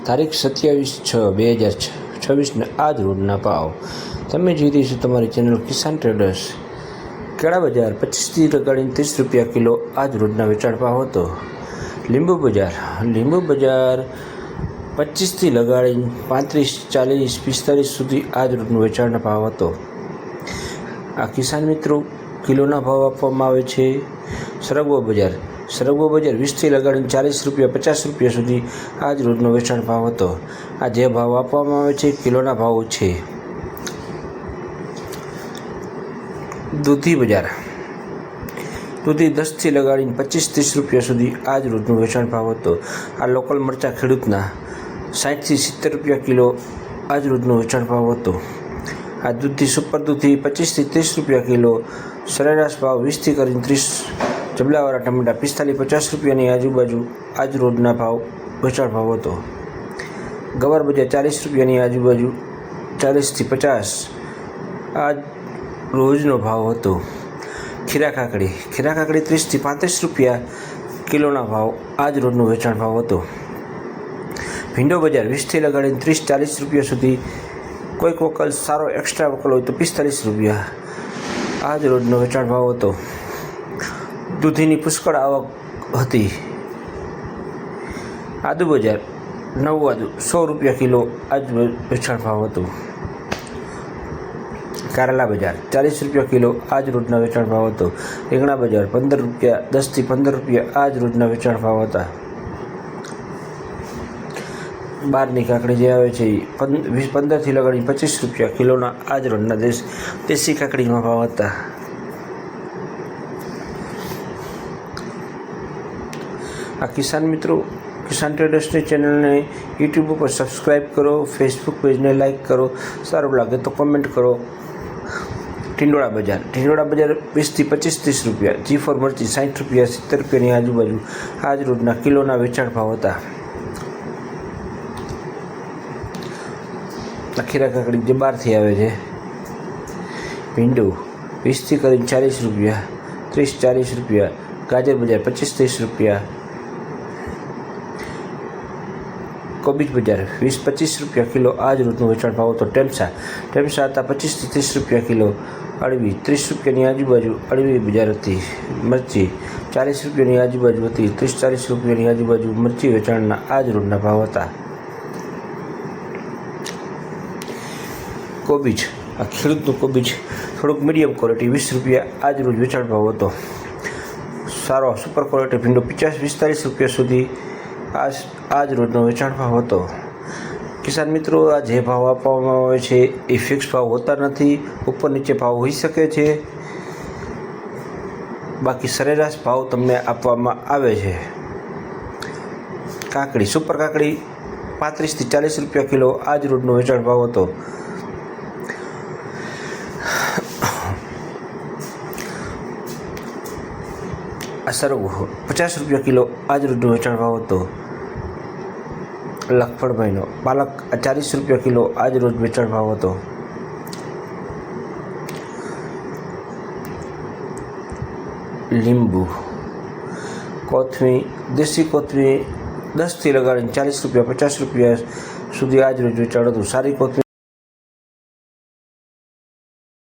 તારીખ 27/6/2026 આજ રોજના ભાવ તમે જોઈ રહી છો તમારી ચેનલ કિસાન ટ્રેડર્સ। કેળા બજાર 25થી લગાડીને 30 રૂપિયા કિલો આજ રોજના વેચાણ ભાવ હતો। લીંબુ બજાર 25થી લગાડીને 35, 40, 45 સુધી આજ રોજનો વેચાણના ભાવ હતો। આ કિસાન મિત્રો કિલોના ભાવ આપવામાં આવે છે। સરગવો બજાર 20થી લગાડીને 40 રૂપિયા 50 રૂપિયા સુધી આજ રોજનો વેચાણ ભાવ હતો। આ જે ભાવ આપવામાં આવે છે કિલોના ભાવ છે। દૂધી બજાર 10થી લગાડીને 25-30 રૂપિયા સુધી આજ રોજનો વેચાણ ભાવ હતો। આ લોકલ મરચાં ખેડૂતના 60થી 70 રૂપિયા કિલો આજ રોજનો વેચાણ ભાવ હતો। આ દૂધી સુપર દૂધી 25થી 30 રૂપિયા કિલો, સરેરાશ ભાવ 20થી કરીને 30। જબલાવાળા ટમેટા 45-50 રૂપિયાની આજુબાજુ આજ રોજના ભાવ વેચાણ ભાવ હતો। ગવાર બજાર 40 રૂપિયાની આજુબાજુ 40થી 50 આજ રોજનો ભાવ હતો। ખીરા કાકડી 30થી 35 રૂપિયા કિલોના ભાવ આજ રોજનો વેચાણ ભાવ હતો। ભીંડો બજાર 20થી લગાડીને 30-40 રૂપિયા સુધી, કોઈક વકલ સારો એક્સ્ટ્રા વકલ હોય તો 45 રૂપિયા આજ રોજનો વેચાણ ભાવ હતો। દૂધીની પુષ્કળ આવક હતી। આદુ બજાર નવું આદુ 100 રૂપિયા કિલો આજ વેચાણ ભાવ હતો। કારેલા બજાર 40 રૂપિયા કિલો આજ રોજના વેચાણ ભાવ હતો। રીંગણા બજાર 15 રૂપિયા 10થી 15 રૂપિયા આજ રોજના વેચાણ ભાવ હતા। બહારની કાકડી જે આવે છે એ 15થી લગાડીને 25 રૂપિયા કિલોના આજ રોજના દેશી કાકડીમાં ભાવ હતા। આ કિસાન મિત્રો કિસાન ટ્રેડર્સની ચેનલને યુટ્યુબ ઉપર સબસ્ક્રાઈબ કરો, ફેસબુક પેજને લાઈક કરો, સારું લાગે તો કમેન્ટ કરો। ટિંડોળા બજાર 20થી 25-30 રૂપિયા, G4 મરચી 60 રૂપિયા 70 રૂપિયાની આજુબાજુ આજ રોજના કિલોના વેચાણ ભાવ હતા। ખીરા કાકડી જે બહારથી આવે છે। ભીંડું 20થી કરીને 40 રૂપિયા, 30-40 રૂપિયા। ગાજર બજાર 25-30 રૂપિયા। કોબીજ બજાર 20-25 રૂપિયા કિલો આજ રોજનો વેચાણ ભાવ હતો। ટેમસા હતા 25થી 30 રૂપિયા કિલો। અળવી 30 રૂપિયાની આજુબાજુ અળવી બજાર હતી। મરચી 40 રૂપિયાની આજુબાજુ હતી। 30-40 રૂપિયાની આજુબાજુ મરચી વેચાણના આજ રોજના ભાવ હતા। કોબીજ આ ખેડૂતનું કોબીજ થોડુંક મીડિયમ ક્વોલિટી 20 રૂપિયા આજ રોજ વેચાણ ભાવ હતો। સારો સુપર ક્વોલિટી ભીંડો 50-45 રૂપિયા સુધી આજ રોજનો વેચાણ ભાવ હતો। કિસાન મિત્રો આ જે ભાવ આપવામાં આવે છે એ ફિક્સ ભાવ હોતા નથી, ઉપર નીચે ભાવ હોઈ શકે છે। બાકી સરેરાશ ભાવ તમને આપવામાં આવે છે। કાકડી સુપર કાકડી 35થી 40 રૂપિયા કિલો આજ રોજનો વેચાણ ભાવ હતો। આ સરગવો 50 રૂપિયા કિલો આજ રોજનો વેચાણ ભાવ હતો। લખપડ મહિનો પાલક 40 રૂપિયા કિલો આજ રોજ વેચાણ ભાવ હતો। લીંબુ કોથમીર દેશી કોથમીર 10થી લગાડીને 40 રૂપિયા 50 રૂપિયા સુધી આજ રોજ વેચાણ હતું। સારી કોથમીર